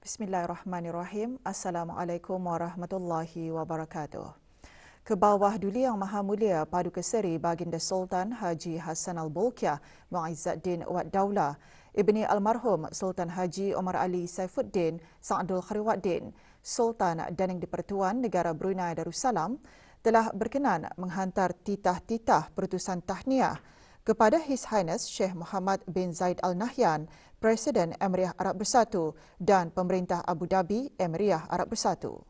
Bismillahirrahmanirrahim. Assalamualaikum warahmatullahi wabarakatuh. Kebawah Duli Yang Maha Mulia Paduka Seri Baginda Sultan Haji Hassan Al-Bolkiah Mu'izzuddin Wad Daulah, Ibni Almarhum Sultan Haji Omar Ali Saifuddin Sa'adul Khariwaddin, Sultan dan Yang di-Pertuan Negara Brunei Darussalam, telah berkenan menghantar titah-titah perutusan tahniah kepada His Highness Sheikh Mohammed bin Zayed Al Nahyan, Presiden Emiriah Arab Bersatu dan Pemerintah Abu Dhabi Emiriah Arab Bersatu.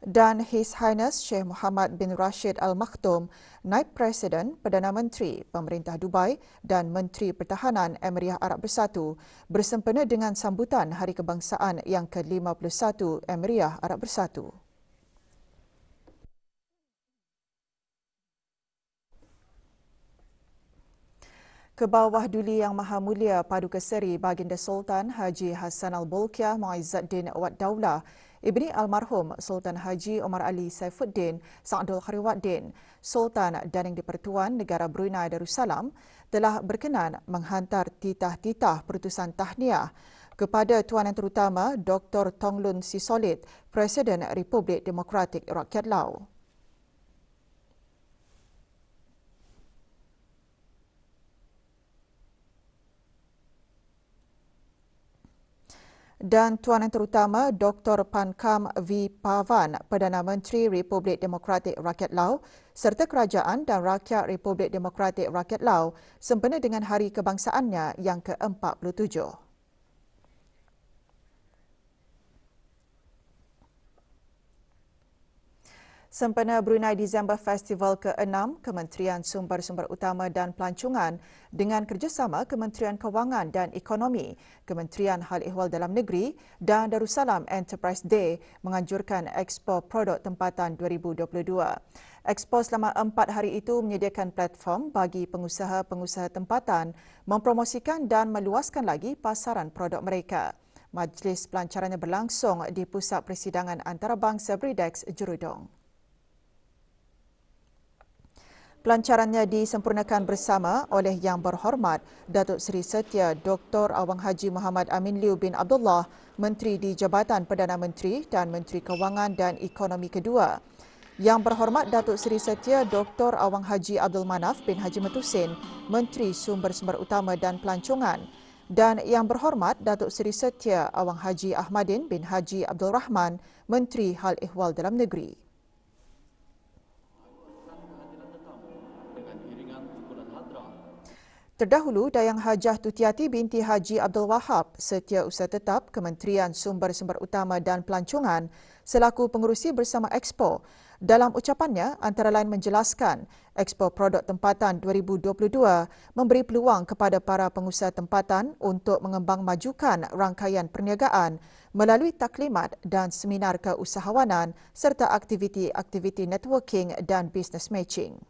Dan His Highness Sheikh Mohammed bin Rashid Al Maktoum, Naib Presiden, Perdana Menteri, Pemerintah Dubai dan Menteri Pertahanan Emiriah Arab Bersatu bersempena dengan sambutan Hari Kebangsaan yang ke-51 Emiriah Arab Bersatu. Kebawah Duli Yang Maha Mulia Paduka Seri Baginda Sultan Haji Hassan Al-Bolkiah Mu'izzuddin Wad Daulah, Ibni Almarhum Sultan Haji Omar Ali Saifuddin Sa'adul Khariwaddin, Sultan dan Yang di-Pertuan Negara Brunei Darussalam, telah berkenan menghantar titah-titah perutusan tahniah kepada Tuan Yang Terutama Dr. Thonglun Sisolit, Presiden Republik Demokratik Rakyat Lao. Dan Tuan Yang Terutama Dr. Pankam V. Pavan, Perdana Menteri Republik Demokratik Rakyat Lao serta Kerajaan dan Rakyat Republik Demokratik Rakyat Lao sempena dengan Hari Kebangsaannya yang ke-47. Sempena Brunei Disember Festival ke-6, Kementerian Sumber-Sumber Utama dan Pelancongan dengan kerjasama Kementerian Kewangan dan Ekonomi, Kementerian Hal Ehwal Dalam Negeri dan Darussalam Enterprise Day menganjurkan Expo Produk Tempatan 2022. Expo selama 4 hari itu menyediakan platform bagi pengusaha-pengusaha tempatan mempromosikan dan meluaskan lagi pasaran produk mereka. Majlis pelancarannya berlangsung di Pusat Persidangan Antarabangsa Bridex, Jerudong. Pelancarannya disempurnakan bersama oleh Yang Berhormat Datuk Seri Setia Dr. Awang Haji Muhammad Amin Liu bin Abdullah, Menteri di Jabatan Perdana Menteri dan Menteri Kewangan dan Ekonomi kedua. Yang Berhormat Datuk Seri Setia Dr. Awang Haji Abdul Manaf bin Haji Metusin, Menteri Sumber-Sumber Utama dan Pelancongan. Dan Yang Berhormat Datuk Seri Setia Awang Haji Ahmadin bin Haji Abdul Rahman, Menteri Hal Ehwal Dalam Negeri. Terdahulu, Dayang Hajah Tutiati binti Haji Abdul Wahab, Setiausaha Tetap Kementerian Sumber-Sumber Utama dan Pelancongan selaku pengerusi bersama Expo. Dalam ucapannya, antara lain menjelaskan, Expo Produk Tempatan 2022 memberi peluang kepada para pengusaha tempatan untuk mengembang majukan rangkaian perniagaan melalui taklimat dan seminar keusahawanan serta aktiviti-aktiviti networking dan business matching.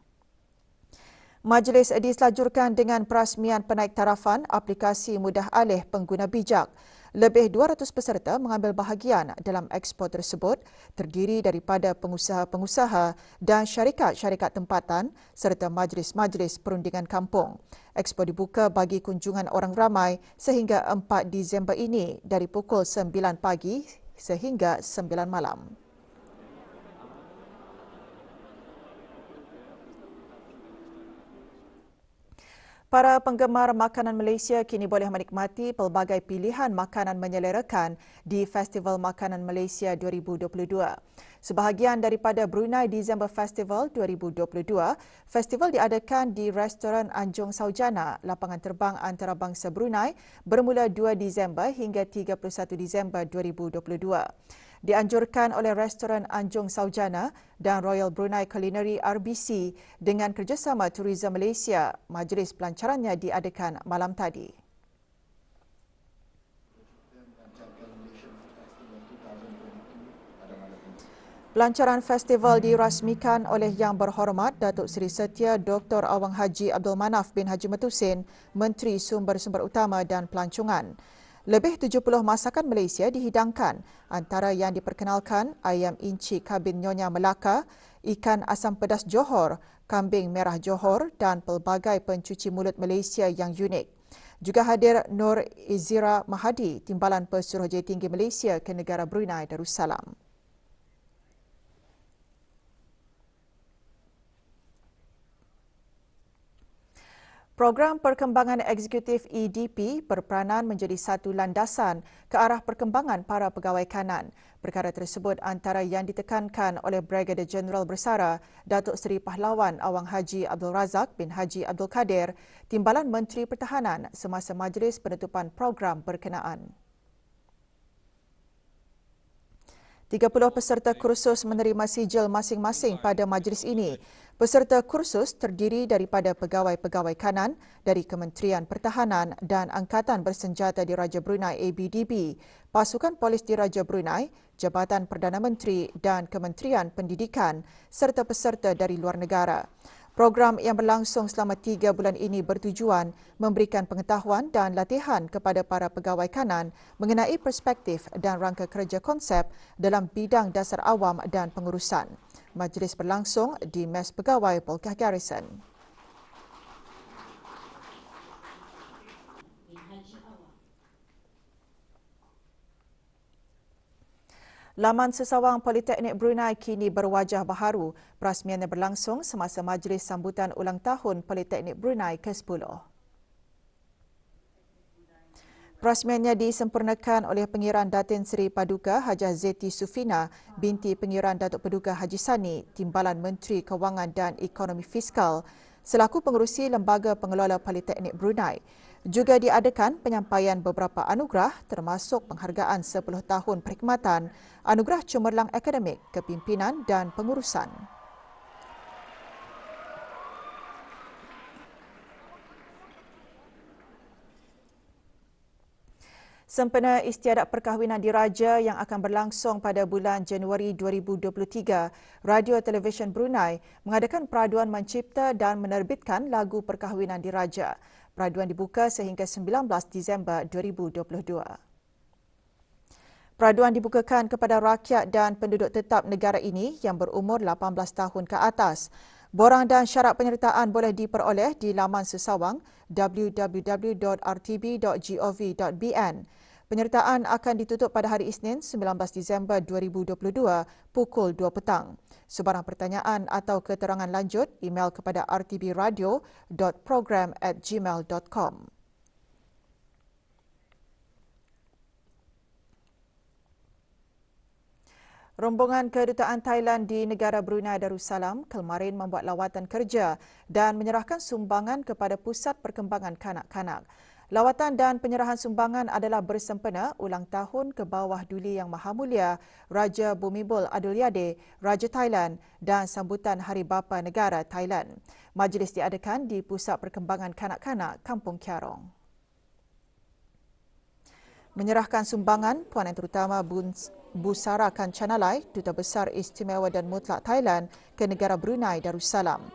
Majlis diselajurkan dengan perasmian penaiktarafan aplikasi mudah alih pengguna bijak. Lebih 200 peserta mengambil bahagian dalam expo tersebut, terdiri daripada pengusaha-pengusaha dan syarikat-syarikat tempatan serta majlis-majlis perundingan kampung. Expo dibuka bagi kunjungan orang ramai sehingga 4 Disember ini dari pukul 9 pagi sehingga 9 malam. Para penggemar makanan Malaysia kini boleh menikmati pelbagai pilihan makanan menyelerakan di Festival Makanan Malaysia 2022. Sebahagian daripada Brunei December Festival 2022, festival diadakan di Restoran Anjung Saujana, Lapangan Terbang Antarabangsa Brunei bermula 2 Disember hingga 31 Disember 2022. Dianjurkan oleh Restoran Anjung Saujana dan Royal Brunei Culinary RBC dengan kerjasama Tourism Malaysia. Majlis pelancarannya diadakan malam tadi. Pelancaran festival dirasmikan oleh Yang Berhormat Datuk Seri Setia Dr. Awang Haji Abdul Manaf bin Haji Metusin, Menteri Sumber-Sumber Utama dan Pelancongan. Lebih 70 masakan Malaysia dihidangkan, antara yang diperkenalkan ayam inci kabin Nyonya Melaka, ikan asam pedas Johor, kambing merah Johor dan pelbagai pencuci mulut Malaysia yang unik. Juga hadir Nur Izira Mahadi, Timbalan Pesuruhjaya Tinggi Malaysia ke negara Brunei Darussalam. Program Perkembangan Eksekutif EDP berperanan menjadi satu landasan ke arah perkembangan para pegawai kanan. Perkara tersebut antara yang ditekankan oleh Brigadier Jeneral Bersara Datuk Seri Pahlawan Awang Haji Abdul Razak bin Haji Abdul Kadir, Timbalan Menteri Pertahanan semasa majlis penutupan program berkenaan. 30 peserta kursus menerima sijil masing-masing pada majlis ini. Peserta kursus terdiri daripada pegawai-pegawai kanan dari Kementerian Pertahanan dan Angkatan Bersenjata di Raja Brunei ABDB, Pasukan Polis di Raja Brunei, Jabatan Perdana Menteri dan Kementerian Pendidikan serta peserta dari luar negara. Program yang berlangsung selama 3 bulan ini bertujuan memberikan pengetahuan dan latihan kepada para pegawai kanan mengenai perspektif dan rangka kerja konsep dalam bidang dasar awam dan pengurusan. Majlis berlangsung di Mes Pegawai Polkah Garrison. Laman sesawang Politeknik Brunei kini berwajah baharu. Perasmiannya berlangsung semasa majlis sambutan ulang tahun Politeknik Brunei ke-10. Perasmiannya disempurnakan oleh Pengiran Datin Seri Paduka Hajah Zeti Sufina binti Pengiran Datuk Paduka Haji Sani, Timbalan Menteri Kewangan dan Ekonomi Fiskal selaku pengerusi Lembaga Pengelola Politeknik Brunei. Juga diadakan penyampaian beberapa anugerah termasuk penghargaan 10 tahun perkhidmatan, anugerah cemerlang akademik, kepimpinan dan pengurusan. Sempena istiadat perkahwinan diraja yang akan berlangsung pada bulan Januari 2023, Radio Televisyen Brunei mengadakan peraduan mencipta dan menerbitkan lagu perkahwinan diraja. Peraduan dibuka sehingga 19 Disember 2022. Peraduan dibukakan kepada rakyat dan penduduk tetap negara ini yang berumur 18 tahun ke atas. Borang dan syarat penyertaan boleh diperoleh di laman sesawang www.rtb.gov.bn. Penyertaan akan ditutup pada hari Isnin 19 Disember 2022 pukul 2 petang. Sebarang pertanyaan atau keterangan lanjut, email kepada rtbradio.program@gmail.com. Rombongan Kedutaan Thailand di negara Brunei Darussalam kemarin membuat lawatan kerja dan menyerahkan sumbangan kepada Pusat Perkembangan Kanak-Kanak. Lawatan dan penyerahan sumbangan adalah bersempena ulang tahun ke bawah duli Yang Maha Mulia Raja Bhumibol Adulyadej, Raja Thailand dan sambutan Hari Bapa Negara Thailand. Majlis diadakan di Pusat Perkembangan Kanak-Kanak Kampung Kiarong. Menyerahkan sumbangan, Puan Yang Terutama Busara Kanchanalai, Duta Besar Istimewa dan Mutlak Thailand ke negara Brunei Darussalam.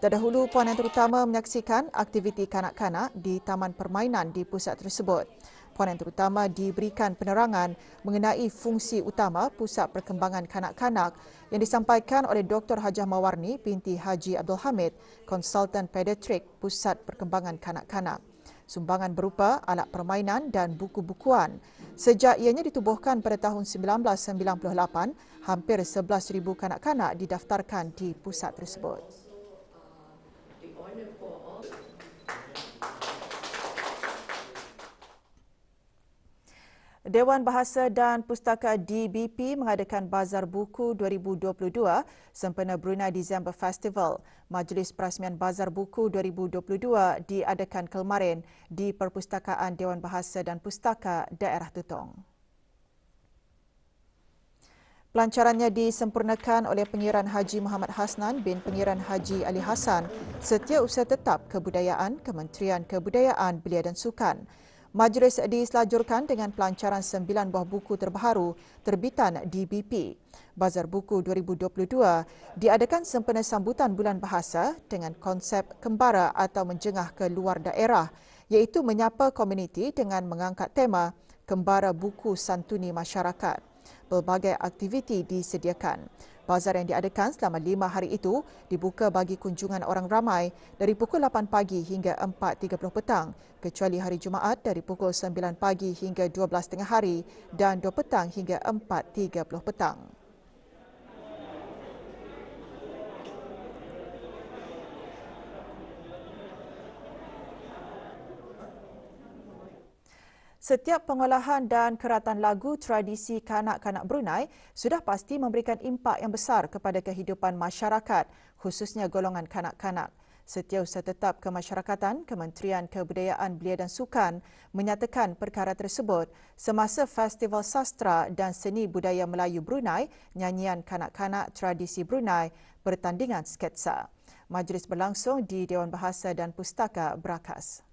Terdahulu, Puan Yang Terutama menyaksikan aktiviti kanak-kanak di taman permainan di pusat tersebut. Puan Yang Terutama diberikan penerangan mengenai fungsi utama Pusat Perkembangan Kanak-Kanak yang disampaikan oleh Dr. Hajah Mawarni binti Haji Abdul Hamid, Konsultan Pediatrik Pusat Perkembangan Kanak-Kanak. Sumbangan berupa alat permainan dan buku-bukuan. Sejak ianya ditubuhkan pada tahun 1998, hampir 11,000 kanak-kanak didaftarkan di pusat tersebut. Dewan Bahasa dan Pustaka DBP mengadakan Bazar Buku 2022 sempena Brunei December Festival. Majlis Perasmian Bazar Buku 2022 diadakan kemarin di Perpustakaan Dewan Bahasa dan Pustaka Daerah Tutong. Pelancarannya disempurnakan oleh Pengiran Haji Muhammad Hasnan bin Pengiran Haji Ali Hassan, Setiausaha Tetap Kebudayaan, Kementerian Kebudayaan, Belia dan Sukan. Majlis diselajurkan dengan pelancaran 9 buah buku terbaru terbitan DBP. Bazar Buku 2022 diadakan sempena sambutan Bulan Bahasa dengan konsep kembara atau menjengah ke luar daerah, iaitu menyapa komuniti dengan mengangkat tema Kembara Buku Santuni Masyarakat. Pelbagai aktiviti disediakan. Bazar yang diadakan selama 5 hari itu dibuka bagi kunjungan orang ramai dari pukul 8 pagi hingga 4.30 petang, kecuali hari Jumaat dari pukul 9 pagi hingga 12 tengah hari dan 2 petang hingga 4.30 petang. Setiap pengolahan dan keratan lagu tradisi kanak-kanak Brunei sudah pasti memberikan impak yang besar kepada kehidupan masyarakat, khususnya golongan kanak-kanak. Setiausaha Tetap Kemasyarakatan Kementerian Kebudayaan Belia dan Sukan menyatakan perkara tersebut semasa Festival Sastra dan Seni Budaya Melayu Brunei, nyanyian kanak-kanak tradisi Brunei, pertandingan sketsa. Majlis berlangsung di Dewan Bahasa dan Pustaka Brakas.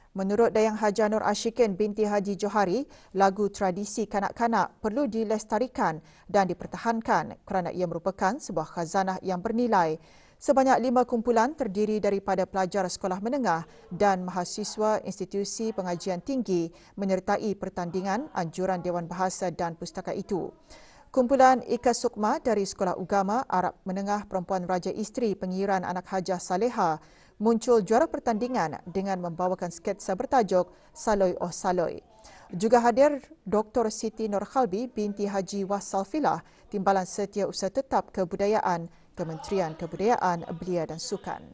Menurut Dayang Haja Nur Ashikin binti Haji Johari, lagu tradisi kanak-kanak perlu dilestarikan dan dipertahankan kerana ia merupakan sebuah khazanah yang bernilai. Sebanyak 5 kumpulan terdiri daripada pelajar sekolah menengah dan mahasiswa institusi pengajian tinggi menyertai pertandingan anjuran Dewan Bahasa dan Pustaka itu. Kumpulan Ika Sukma dari Sekolah Ugama Arab Menengah Perempuan Raja Isteri Pengiran Anak Hajah Saleha muncul juara pertandingan dengan membawakan sketsa bertajuk Saloi Oh Saloi. Juga hadir Dr. Siti Nur Khalbi binti Haji Wasalfilah, Timbalan Setiausaha Tetap Kebudayaan, Kementerian Kebudayaan Belia dan Sukan.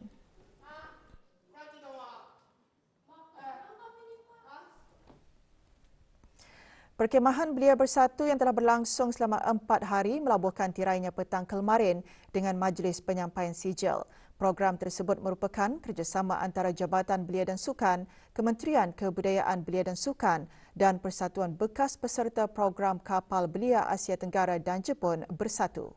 Perkemahan Belia Bersatu yang telah berlangsung selama 4 hari melabuhkan tirainya petang kemarin dengan majlis penyampaian sijil. Program tersebut merupakan kerjasama antara Jabatan Belia dan Sukan, Kementerian Kebudayaan Belia dan Sukan dan Persatuan Bekas Peserta Program Kapal Belia Asia Tenggara dan Jepun Bersatu.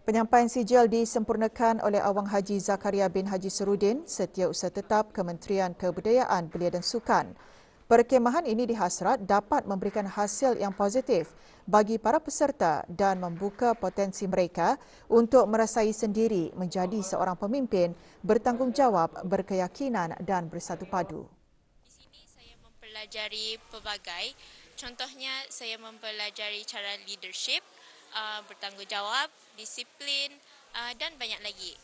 Penyampaian sijil disempurnakan oleh Awang Haji Zakaria bin Haji Serudin, Setiausaha Tetap Kementerian Kebudayaan Belia dan Sukan. Perkemahan ini dihasrat dapat memberikan hasil yang positif bagi para peserta dan membuka potensi mereka untuk merasai sendiri menjadi seorang pemimpin bertanggungjawab, berkeyakinan dan bersatu padu. Di sini saya mempelajari pelbagai, contohnya saya mempelajari cara leadership, bertanggungjawab, disiplin dan banyak lagi.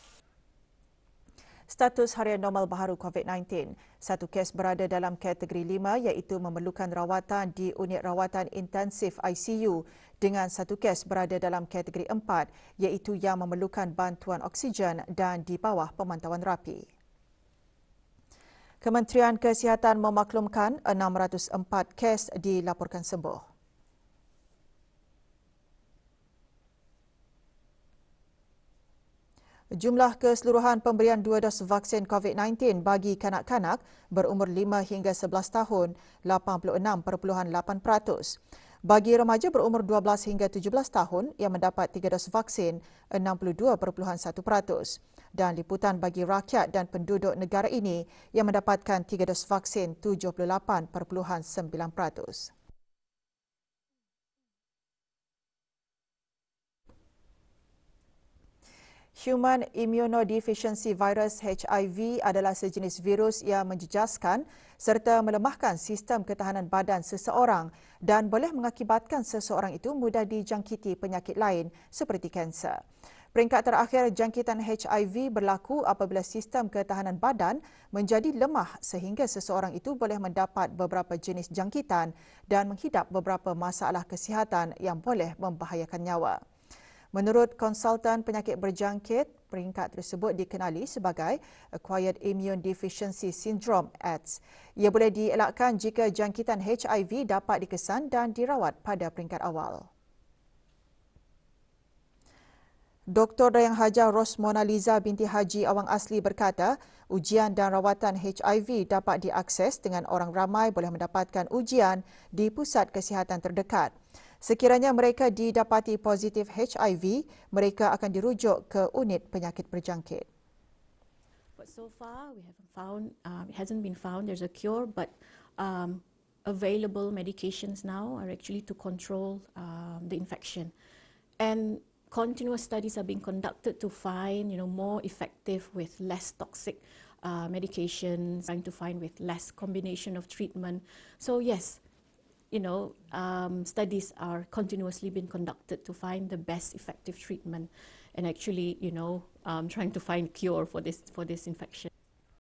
Status harian normal baharu COVID-19. Satu kes berada dalam kategori 5 iaitu memerlukan rawatan di unit rawatan intensif ICU dengan satu kes berada dalam kategori 4 iaitu yang memerlukan bantuan oksigen dan di bawah pemantauan rapi. Kementerian Kesihatan memaklumkan 604 kes dilaporkan sembuh. Jumlah keseluruhan pemberian 2 dos vaksin COVID-19 bagi kanak-kanak berumur 5 hingga 11 tahun 86.8%. Bagi remaja berumur 12 hingga 17 tahun yang mendapat 3 dos vaksin 62.1%. Dan liputan bagi rakyat dan penduduk negara ini yang mendapatkan 3 dos vaksin 78.9%. Human Immunodeficiency Virus HIV adalah sejenis virus yang menjejaskan serta melemahkan sistem ketahanan badan seseorang dan boleh mengakibatkan seseorang itu mudah dijangkiti penyakit lain seperti kanser. Peringkat terakhir jangkitan HIV berlaku apabila sistem ketahanan badan menjadi lemah sehingga seseorang itu boleh mendapat beberapa jenis jangkitan dan menghidap beberapa masalah kesihatan yang boleh membahayakan nyawa. Menurut konsultan penyakit berjangkit, peringkat tersebut dikenali sebagai Acquired Immune Deficiency Syndrome (AIDS). Ia boleh dielakkan jika jangkitan HIV dapat dikesan dan dirawat pada peringkat awal. Dr. Dayang Haja Rosmona Liza binti Haji Awang Asli berkata, ujian dan rawatan HIV dapat diakses dengan orang ramai boleh mendapatkan ujian di pusat kesihatan terdekat. Sekiranya mereka didapati positif HIV, mereka akan dirujuk ke unit penyakit berjangkit. But so far, we haven't found. It hasn't been found. There's a cure, but available medications now are actually to control the infection, and continuous studies are being conducted to find, more effective with less toxic medications, trying to find with less combination of treatment. So yes. studies are continuously being conducted to find the best effective treatment and actually, trying to find cure for this infection.